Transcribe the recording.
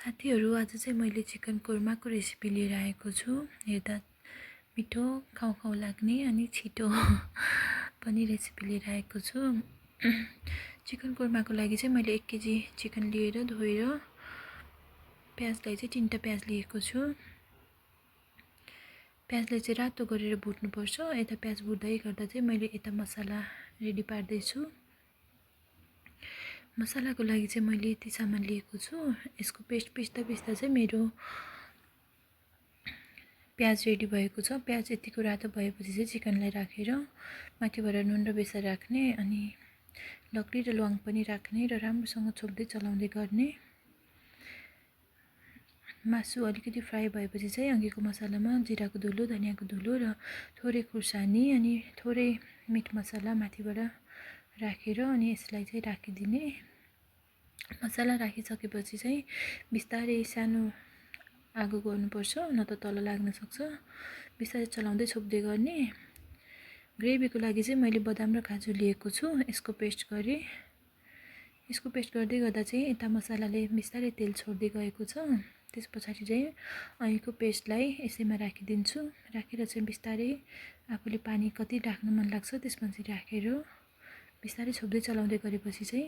साथीहरू आज चाहिँ मैले चिकन कोर्माको रेसिपी लिएर आएको छु। हेर्दा मिठो खाउँ खाउँ लाग्ने अनि छिटो पनि रेसिपी लिएर आएको छु। चिकन कोर्माको लागि चाहिँ मैले 1 केजी चिकन लिएर धोएर प्याजलाई चाहिँ 3टा प्याज लिएको छु। प्याजलाई चाहिँ रातो गरेर भुट्नुपर्छ। यता प्याज भुट्दै गर्दा चाहिँ मैले यता मसला रेडी पार्दै छु। मसलाको लागि चाहिँ मैले यति सामान लिएको छु। यसको पेस्ट पिस्दा चाहिँ मेरो प्याज रेडी भएको छ। प्याज यतिको रातो भएपछि चाहिँ चिकनलाई राखेर माथिबाट नुन र बेसार राख्ने अनि लक्डी र ल्वाङ पनि राख्ने र राम्रोसँग छोप्दै चलाउँदै गर्ने। मासु अलिकति फ्राई भएपछि चाहिँ अघिको मसलामा जिराको धुलो, धनियाको धुलो र थोरै खुर्सानी अनि थोरै मिट मसला माथिबाट राखेर अनि यसलाई चाहिँ राखिदिने। मसला राखिसकेपछि चाहिँ बिस्तारै सानो आगो गर्नुपर्छ, न त तल लाग्न सक्छ। बिस्तारै चलाउँदै छोप्दै गर्ने। ग्रेभीको लागि चाहिँ मैले बदाम र काजु लिएको छु। यसको पेस्ट गरेँ। यसको पेस्ट गर्दै गर्दा चाहिँ यता मसलाले बिस्तारै तेल छोड्दै गएको छ। त्यस पछाडि चाहिँ अहिलेको पेस्टलाई यसैमा राखिदिन्छु। राखेर चाहिँ बिस्तारै आफूले पानी कति राख्न मन लाग्छ त्यसपछि राखेर बिस्तारै छोप्दै चलाउँदै गरेपछि चाहिँ